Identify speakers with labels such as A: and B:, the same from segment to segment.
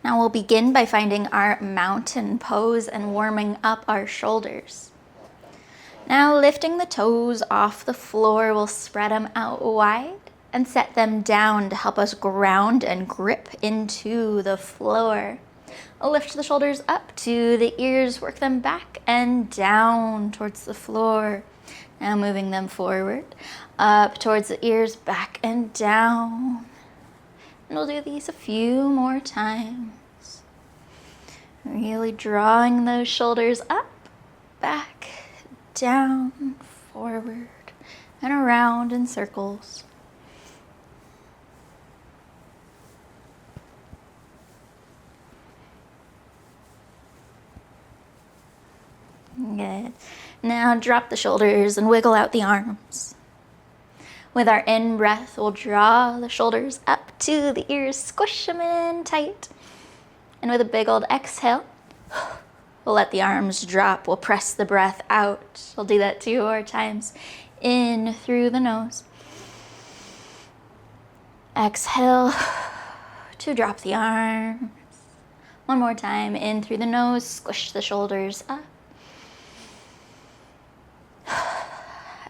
A: Now we'll begin by finding our mountain pose and warming up our shoulders. Now lifting the toes off the floor, we'll spread them out wide and set them down to help us ground and grip into the floor. We'll lift the shoulders up to the ears, work them back and down towards the floor. Now moving them forward, up towards the ears, back and down. And we'll do these a few more times. Really drawing those shoulders up, back, down, forward, and around in circles. Good. Now drop the shoulders and wiggle out the arms. With our in-breath, we'll draw the shoulders up to the ears, squish them in tight. And with a big old exhale, we'll let the arms drop. We'll press the breath out. We'll do that 2 more times. In through the nose. Exhale to drop the arms. One more time. In through the nose, squish the shoulders up.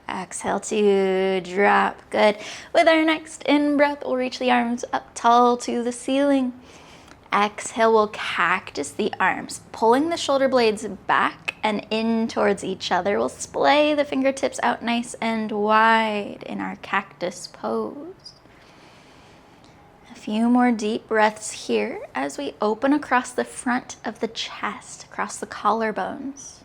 A: Exhale to drop. Good. With our next in-breath, we'll reach the arms up tall to the ceiling. Exhale, we'll cactus the arms, pulling the shoulder blades back and in towards each other. We'll splay the fingertips out nice and wide in our cactus pose. A few more deep breaths here as we open across the front of the chest, across the collarbones.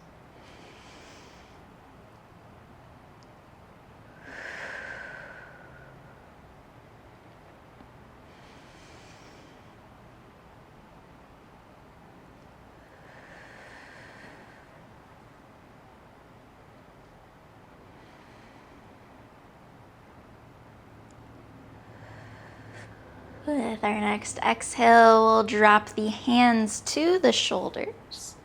A: With our next exhale, we'll drop the hands to the shoulders.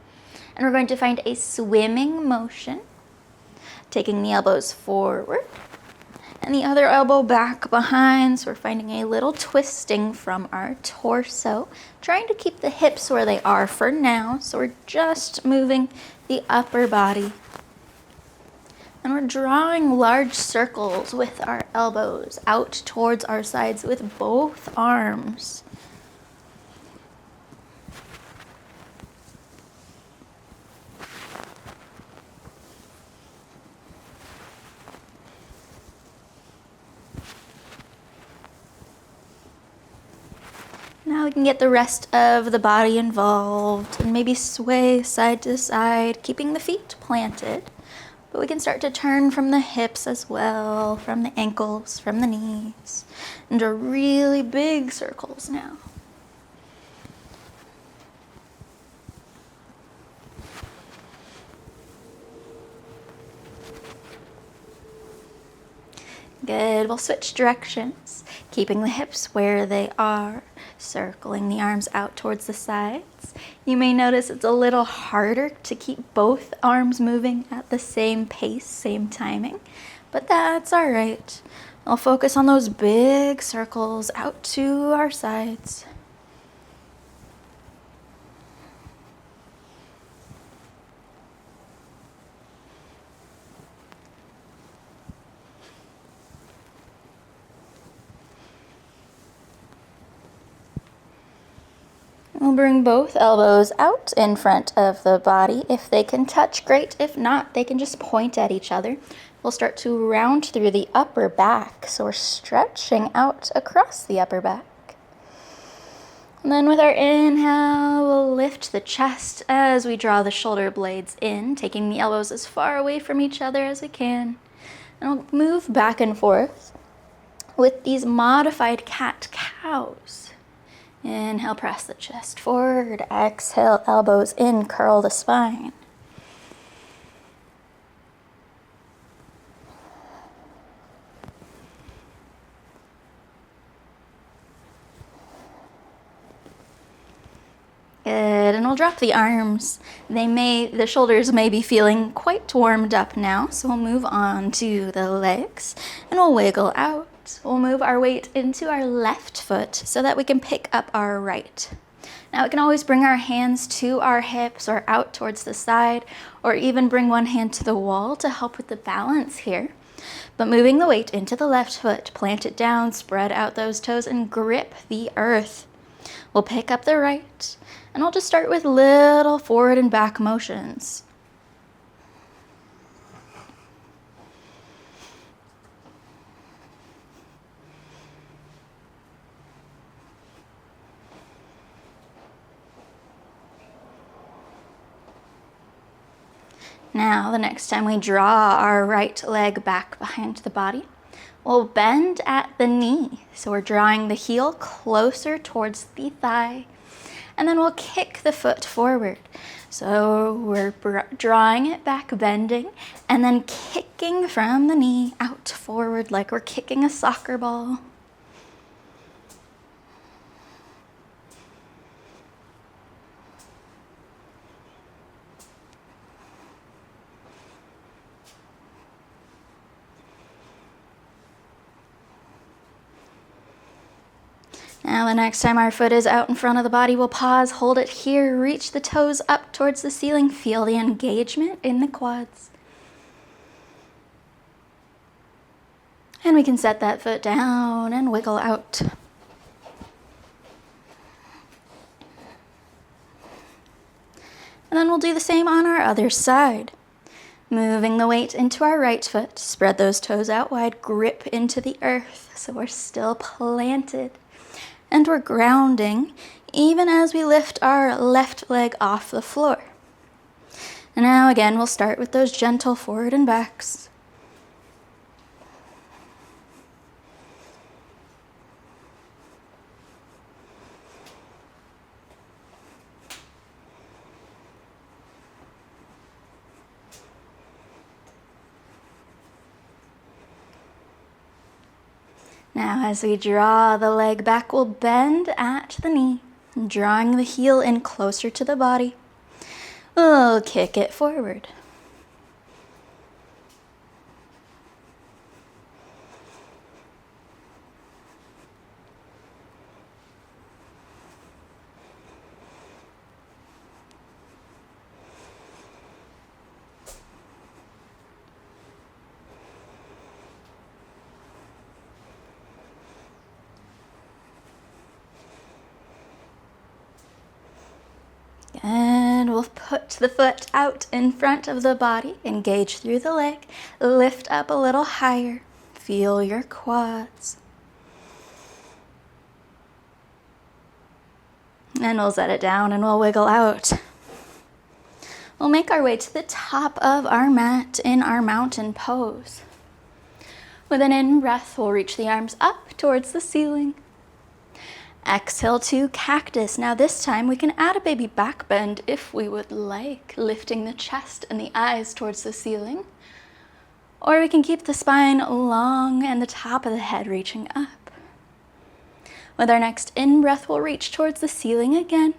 A: And we're going to find a swimming motion, taking the elbows forward and the other elbow back behind. So we're finding a little twisting from our torso, trying to keep the hips where they are for now. So we're just moving the upper body. And we're drawing large circles with our elbows out towards our sides with both arms. Now we can get the rest of the body involved and maybe sway side to side, keeping the feet planted. But we can start to turn from the hips as well, from the ankles, from the knees, and draw really big circles now. Good, we'll switch directions, keeping the hips where they are, circling the arms out towards the sides. You may notice it's a little harder to keep both arms moving at the same pace, same timing, but that's all right. I'll focus on those big circles out to our sides. We'll bring both elbows out in front of the body. If they can touch, great. If not, they can just point at each other. We'll start to round through the upper back. So we're stretching out across the upper back. And then with our inhale, we'll lift the chest as we draw the shoulder blades in, taking the elbows as far away from each other as we can. And we'll move back and forth with these modified cat-cows. Inhale, press the chest forward. Exhale, elbows in, curl the spine. Good, and we'll drop the arms. The shoulders may be feeling quite warmed up now, so we'll move on to the legs and we'll wiggle out. We'll move our weight into our left foot so that we can pick up our right. Now we can always bring our hands to our hips or out towards the side, or even bring one hand to the wall to help with the balance here. But moving the weight into the left foot, plant it down, spread out those toes, and grip the earth. We'll pick up the right, and I'll just start with little forward and back motions. Now, the next time we draw our right leg back behind the body, we'll bend at the knee. So we're drawing the heel closer towards the thigh, and then we'll kick the foot forward. So we're drawing it back, bending, and then kicking from the knee out forward like we're kicking a soccer ball. Now the next time our foot is out in front of the body, we'll pause, hold it here, reach the toes up towards the ceiling, feel the engagement in the quads. And we can set that foot down and wiggle out. And then we'll do the same on our other side. Moving the weight into our right foot, spread those toes out wide, grip into the earth so we're still planted. And we're grounding even as we lift our left leg off the floor. And now again, we'll start with those gentle forward and backs. Now as we draw the leg back, we'll bend at the knee, drawing the heel in closer to the body. We'll kick it forward. And we'll put the foot out in front of the body, engage through the leg, lift up a little higher, feel your quads. And we'll set it down and we'll wiggle out. We'll make our way to the top of our mat in our mountain pose. With an in-breath, we'll reach the arms up towards the ceiling. Exhale to cactus. Now this time we can add a baby back bend if we would like, lifting the chest and the eyes towards the ceiling. Or we can keep the spine long and the top of the head reaching up. With our next in-breath, we'll reach towards the ceiling again.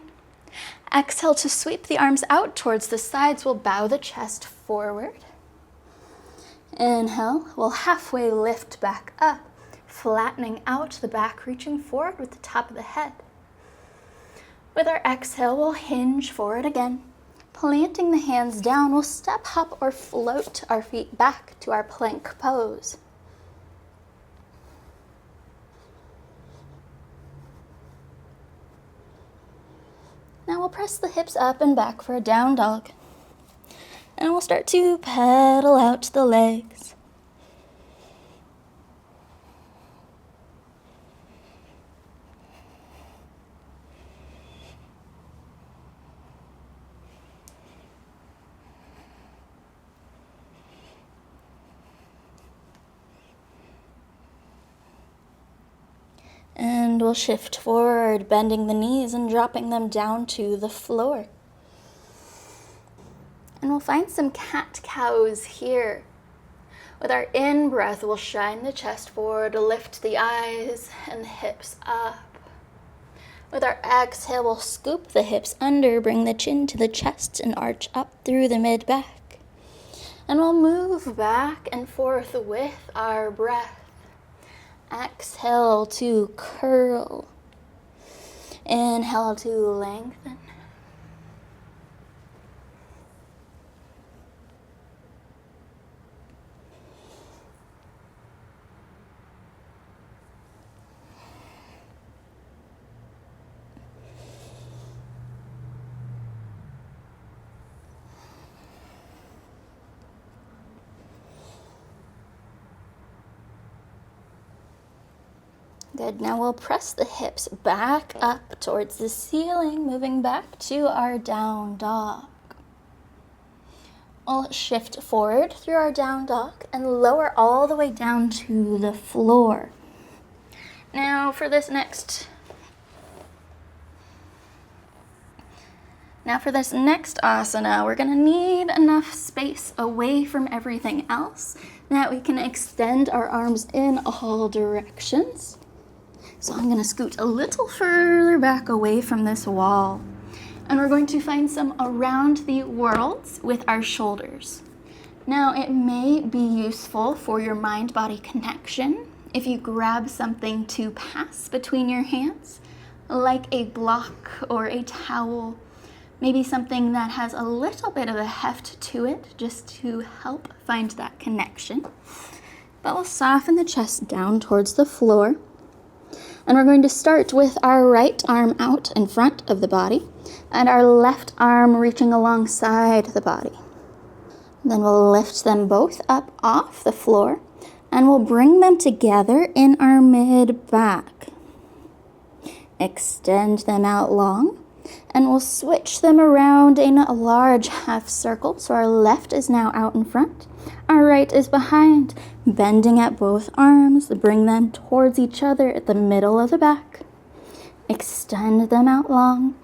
A: Exhale to sweep the arms out towards the sides. We'll bow the chest forward. Inhale, we'll halfway lift back up, flattening out the back, reaching forward with the top of the head. With our exhale, we'll hinge forward again. Planting the hands down, we'll step, hop, or float our feet back to our plank pose. Now we'll press the hips up and back for a down dog. And we'll start to pedal out the legs. And we'll shift forward, bending the knees and dropping them down to the floor. And we'll find some cat-cows here. With our in-breath, we'll shine the chest forward, lift the eyes and the hips up. With our exhale, we'll scoop the hips under, bring the chin to the chest and arch up through the mid-back. And we'll move back and forth with our breath. Exhale to curl. Inhale to lengthen. Good. Now we'll press the hips back up towards the ceiling, moving back to our down dog. We'll shift forward through our down dog and lower all the way down to the floor. Now for this next asana, we're gonna need enough space away from everything else that we can extend our arms in all directions. So I'm gonna scoot a little further back away from this wall. And we're going to find some around the worlds with our shoulders. Now it may be useful for your mind-body connection if you grab something to pass between your hands, like a block or a towel, maybe something that has a little bit of a heft to it, just to help find that connection. But we'll soften the chest down towards the floor. And we're going to start with our right arm out in front of the body and our left arm reaching alongside the body. Then we'll lift them both up off the floor and we'll bring them together in our mid-back. Extend them out long and we'll switch them around in a large half circle. So our left is now out in front, our right is behind, bending at both arms, bring them towards each other at the middle of the back. Extend them out long,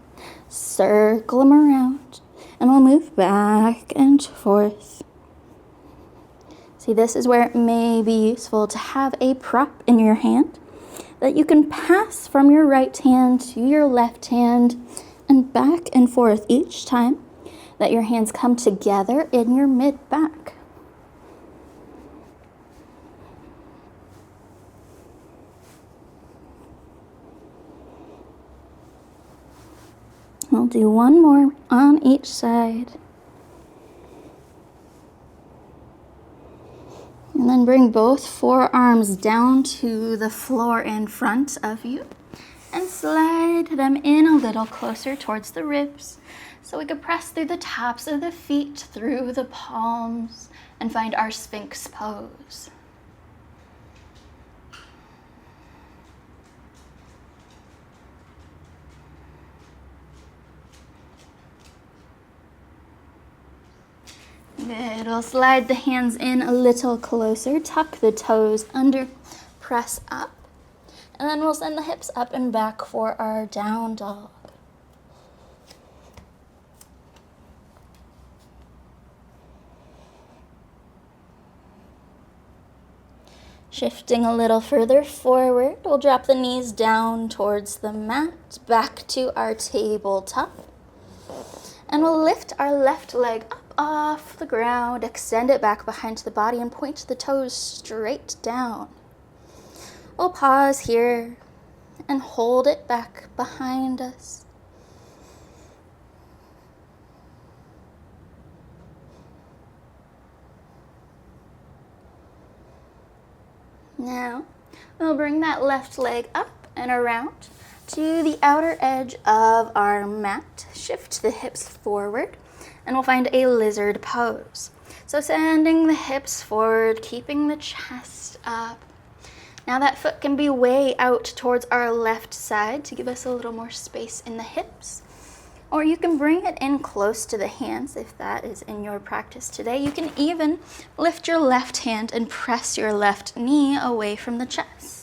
A: circle them around, and we'll move back and forth. See, this is where it may be useful to have a prop in your hand that you can pass from your right hand to your left hand and back and forth each time that your hands come together in your mid-back. We'll do one more on each side. And then bring both forearms down to the floor in front of you and slide them in a little closer towards the ribs so we can press through the tops of the feet, through the palms, and find our Sphinx pose. Good. We'll slide the hands in a little closer, tuck the toes under, press up, and then we'll send the hips up and back for our down dog. Shifting a little further forward, we'll drop the knees down towards the mat, back to our tabletop. And we'll lift our left leg up off the ground, extend it back behind the body, and point the toes straight down. We'll pause here and hold it back behind us. Now, we'll bring that left leg up and around to the outer edge of our mat. Shift the hips forward, and we'll find a lizard pose. So sending the hips forward, keeping the chest up. Now that foot can be way out towards our left side to give us a little more space in the hips. Or you can bring it in close to the hands if that is in your practice today. You can even lift your left hand and press your left knee away from the chest.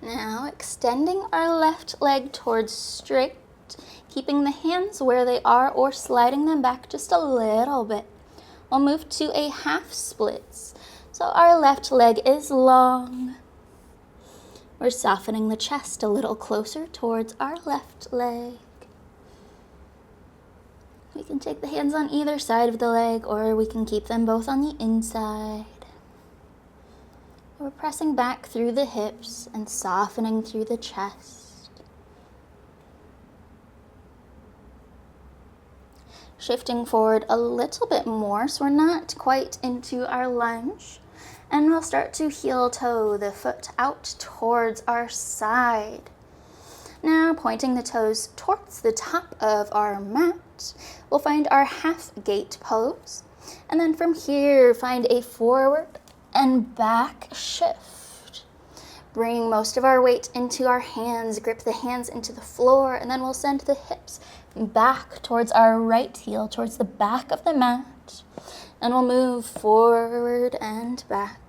A: Now extending our left leg towards straight, keeping the hands where they are or sliding them back just a little bit. We'll move to a half splits. So our left leg is long. We're softening the chest a little closer towards our left leg. We can take the hands on either side of the leg, or we can keep them both on the inside. We're pressing back through the hips and softening through the chest. Shifting forward a little bit more, so we're not quite into our lunge. And we'll start to heel toe the foot out towards our side. Now pointing the toes towards the top of our mat, we'll find our half gate pose. And then from here, find a forward and back shift. Bring most of our weight into our hands, grip the hands into the floor, and then we'll send the hips back towards our right heel, towards the back of the mat. And we'll move forward and back.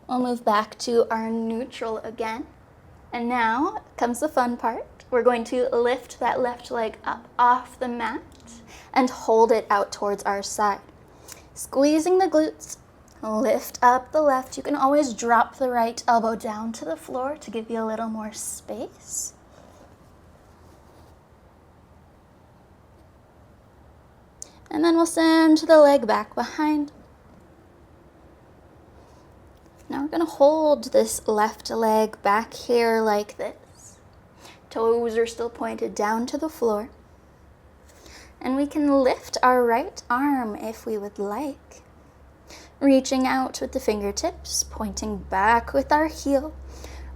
A: We'll move back to our neutral again. And now comes the fun part. We're going to lift that left leg up off the mat and hold it out towards our side. Squeezing the glutes, lift up the left. You can always drop the right elbow down to the floor to give you a little more space. And then we'll send the leg back behind. Now we're going to hold this left leg back here like this. Toes are still pointed down to the floor. And we can lift our right arm if we would like. Reaching out with the fingertips, pointing back with our heel,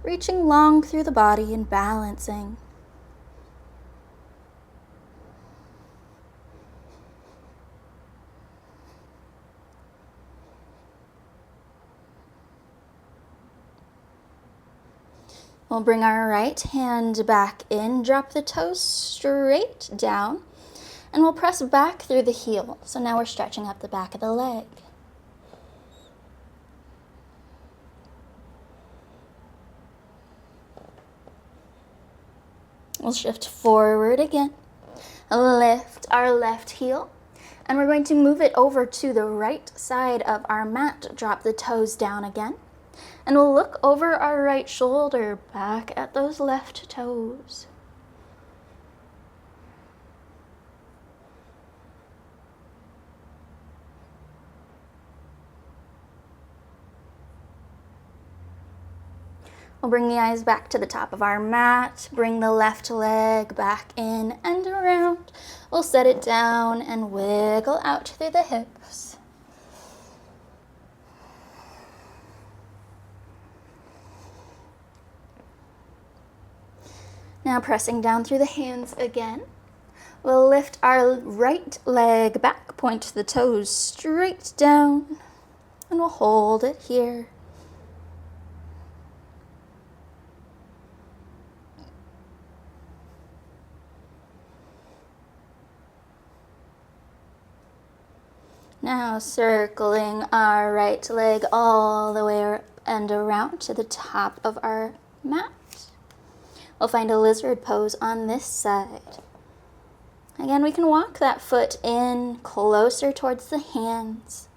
A: reaching long through the body and balancing. We'll bring our right hand back in, drop the toes straight down, and we'll press back through the heel. So now we're stretching up the back of the leg. We'll shift forward again, lift our left heel, and we're going to move it over to the right side of our mat, drop the toes down again. And we'll look over our right shoulder, back at those left toes. We'll bring the eyes back to the top of our mat, bring the left leg back in and around. We'll set it down and wiggle out through the hips. Now pressing down through the hands again, we'll lift our right leg back, point the toes straight down, and we'll hold it here. Now circling our right leg all the way up and around to the top of our mat. We'll find a lizard pose on this side. Again, we can walk that foot in closer towards the hands,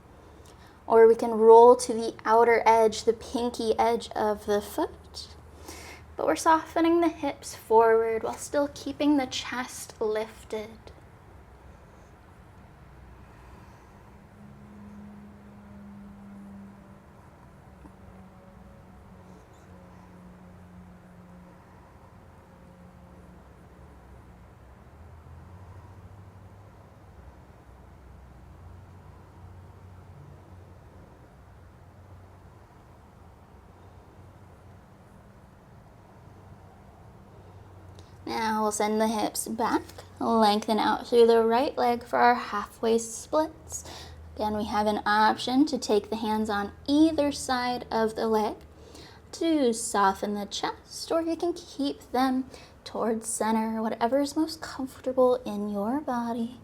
A: or we can roll to the outer edge, the pinky edge of the foot. But we're softening the hips forward while still keeping the chest lifted. Now we'll send the hips back, lengthen out through the right leg for our halfway splits. Again, we have an option to take the hands on either side of the leg to soften the chest, or you can keep them towards center, whatever is most comfortable in your body.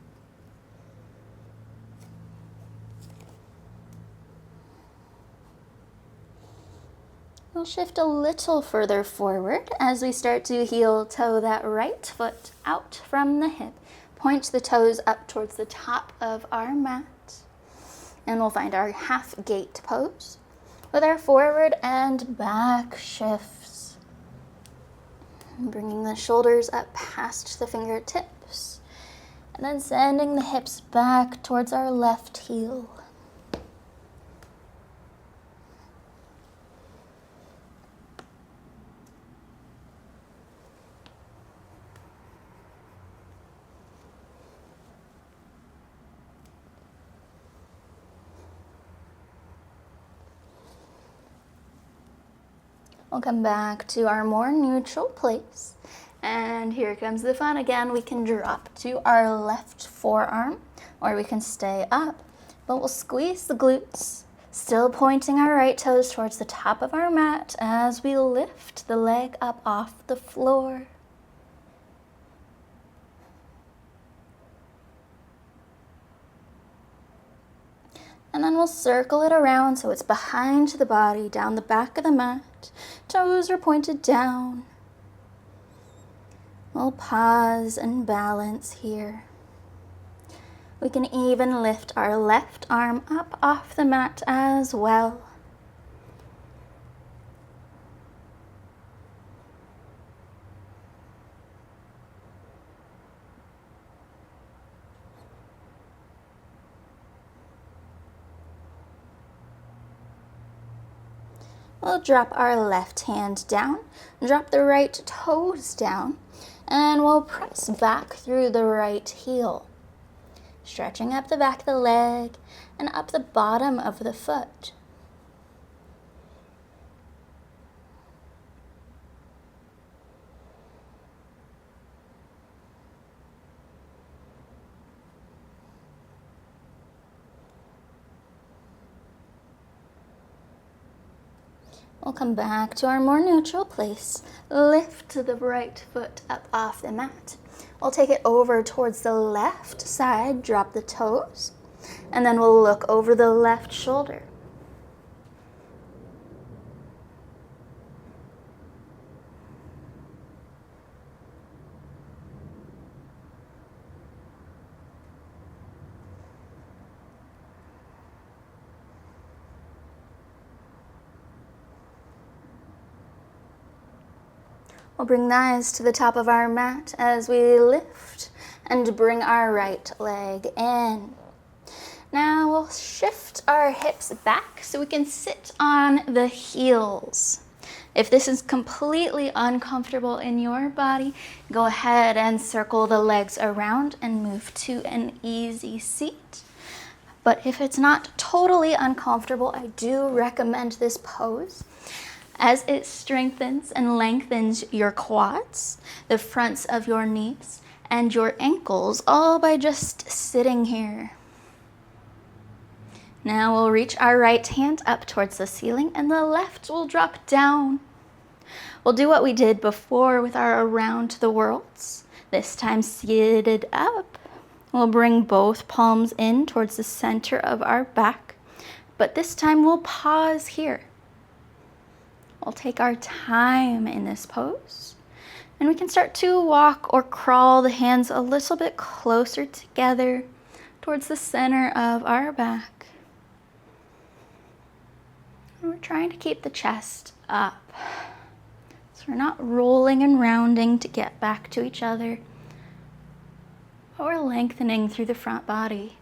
A: We'll shift a little further forward as we start to heel toe that right foot out from the hip. Point the toes up towards the top of our mat. And we'll find our half gate pose with our forward and back shifts. Bringing the shoulders up past the fingertips. And then sending the hips back towards our left heel. We'll come back to our more neutral place. And here comes the fun again. We can drop to our left forearm or we can stay up. But we'll squeeze the glutes, still pointing our right toes towards the top of our mat as we lift the leg up off the floor. And then we'll circle it around so it's behind the body, down the back of the mat. Toes are pointed down. We'll pause and balance here. We can even lift our left arm up off the mat as well. We'll drop our left hand down, drop the right toes down, and we'll press back through the right heel, stretching up the back of the leg and up the bottom of the foot. We'll come back to our more neutral place. Lift the right foot up off the mat. We'll take it over towards the left side, drop the toes, and then we'll look over the left shoulder. We'll bring the eyes to the top of our mat as we lift and bring our right leg in. Now we'll shift our hips back so we can sit on the heels. If this is completely uncomfortable in your body, go ahead and circle the legs around and move to an easy seat. But if it's not totally uncomfortable, I do recommend this pose, as it strengthens and lengthens your quads, the fronts of your knees, and your ankles, all by just sitting here. Now we'll reach our right hand up towards the ceiling, and the left will drop down. We'll do what we did before with our around the worlds, this time seated up. We'll bring both palms in towards the center of our back, but this time we'll pause here. We'll take our time in this pose, and we can start to walk or crawl the hands a little bit closer together towards the center of our back. And we're trying to keep the chest up, so we're not rolling and rounding to get back to each other, but we're lengthening through the front body.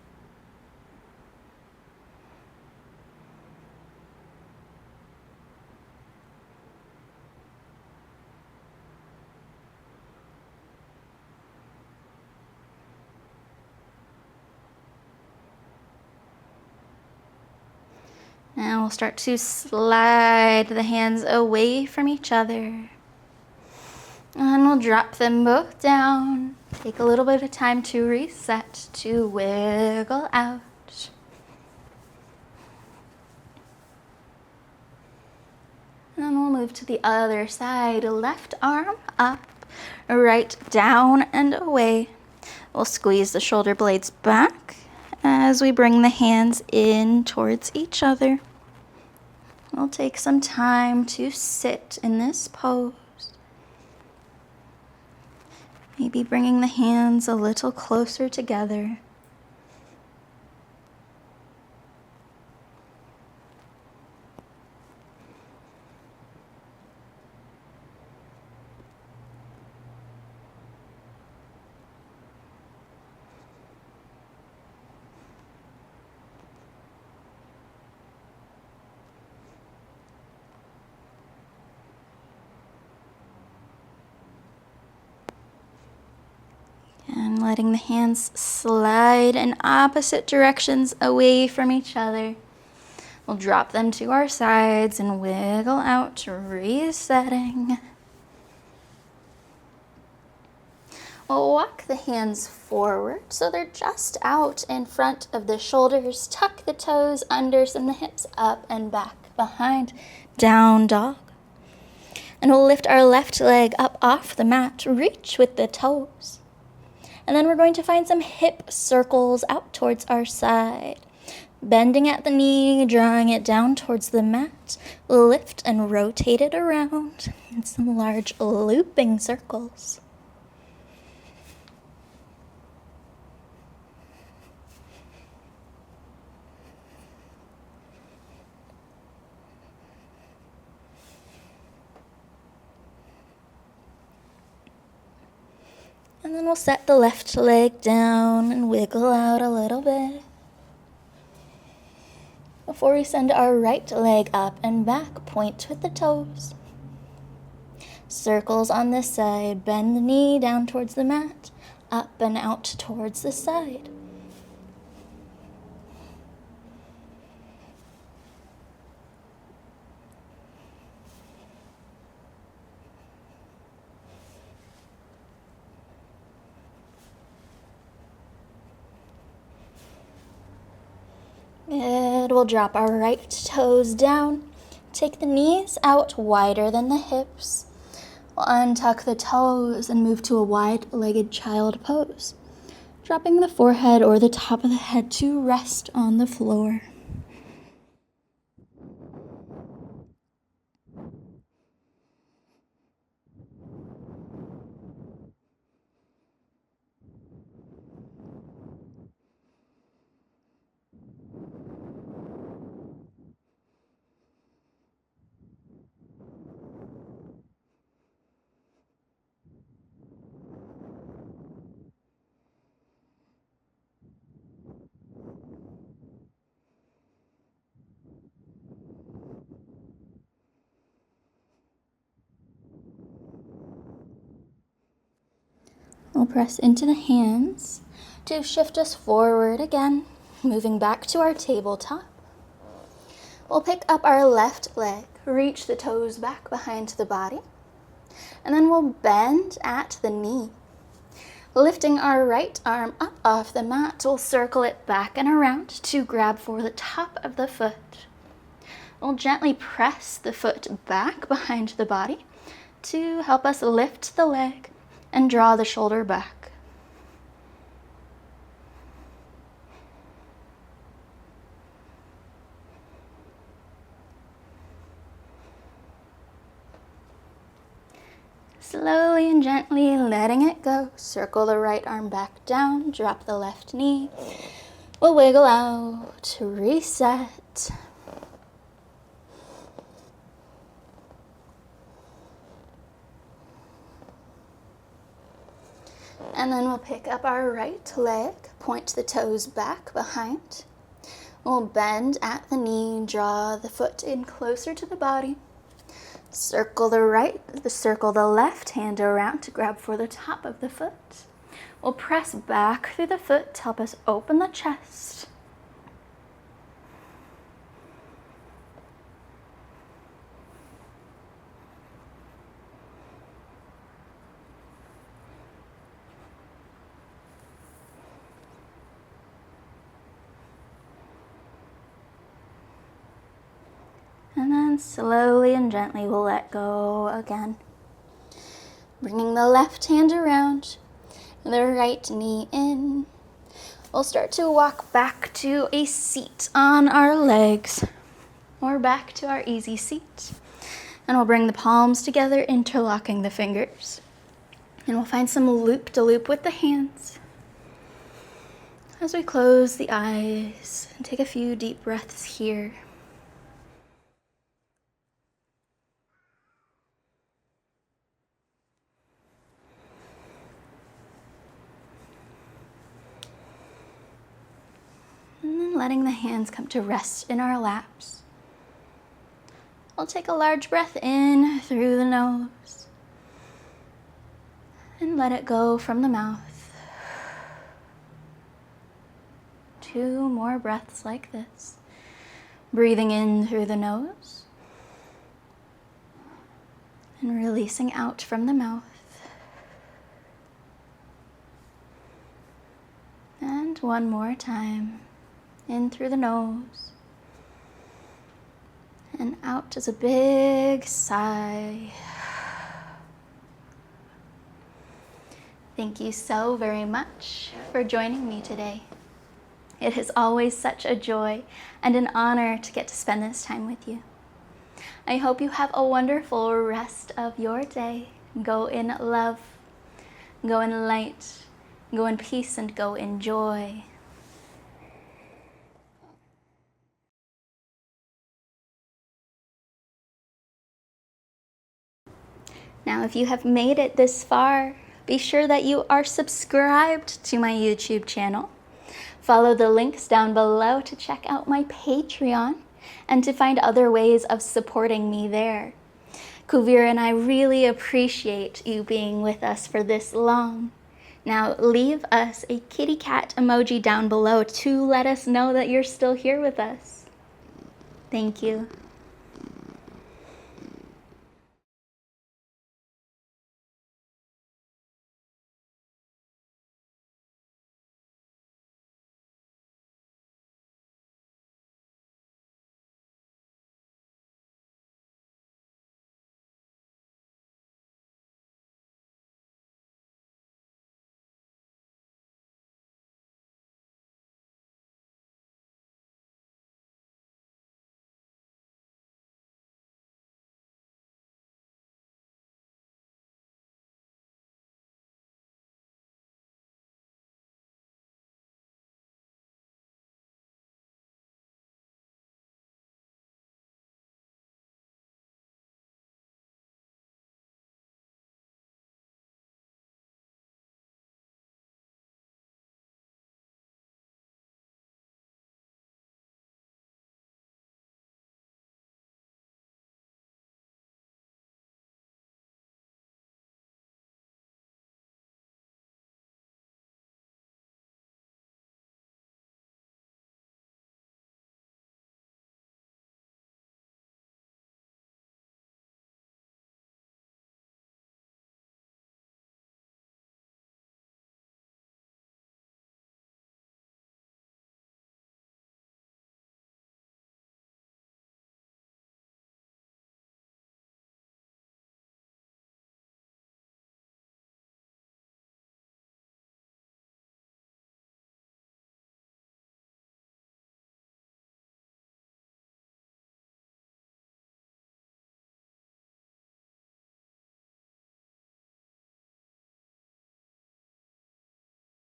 A: Now we'll start to slide the hands away from each other. And we'll drop them both down. Take a little bit of time to reset, to wiggle out. And then we'll move to the other side. Left arm up, right down and away. We'll squeeze the shoulder blades back as we bring the hands in towards each other. We'll take some time to sit in this pose. Maybe bringing the hands a little closer together. And letting the hands slide in opposite directions away from each other. We'll drop them to our sides and wiggle out, resetting. We'll walk the hands forward so they're just out in front of the shoulders. Tuck the toes under, send the hips up and back, behind, down dog. And we'll lift our left leg up off the mat, reach with the toes. And then we're going to find some hip circles out towards our side. Bending at the knee, drawing it down towards the mat. Lift and rotate it around. And some large looping circles. And then we'll set the left leg down and wiggle out a little bit. Before we send our right leg up and back, point with the toes. Circles on this side, bend the knee down towards the mat, up and out towards the side. Good. We'll drop our right toes down. Take the knees out wider than the hips. We'll untuck the toes and move to a wide-legged child pose, dropping the forehead or the top of the head to rest on the floor. We'll press into the hands to shift us forward again, moving back to our tabletop. We'll pick up our left leg, reach the toes back behind the body, and then we'll bend at the knee. Lifting our right arm up off the mat, we'll circle it back and around to grab for the top of the foot. We'll gently press the foot back behind the body to help us lift the leg and draw the shoulder back. Slowly and gently letting it go. Circle the right arm back down, drop the left knee. We'll wiggle out, reset. And then we'll pick up our right leg, point the toes back behind. We'll bend at the knee, draw the foot in closer to the body. Circle the left hand around to grab for the top of the foot. We'll press back through the foot to help us open the chest. And then slowly and gently we'll let go again. Bringing the left hand around, the right knee in. We'll start to walk back to a seat on our legs. or back to our easy seat. And we'll bring the palms together, interlocking the fingers. And we'll find some loop-de-loop with the hands as we close the eyes and take a few deep breaths here. And then letting the hands come to rest in our laps. We'll take a large breath in through the nose and let it go from the mouth. 2 more breaths like this. Breathing in through the nose and releasing out from the mouth. And one more time. In through the nose and out as a big sigh. Thank you so very much for joining me today. It is always such a joy and an honor to get to spend this time with you. I hope you have a wonderful rest of your day. Go in love, go in light, go in peace, and go in joy. Now, if you have made it this far, be sure that you are subscribed to my YouTube channel. Follow the links down below to check out my Patreon and to find other ways of supporting me there. Kuvir and I really appreciate you being with us for this long. Now, leave us a kitty cat emoji down below to let us know that you're still here with us. Thank you.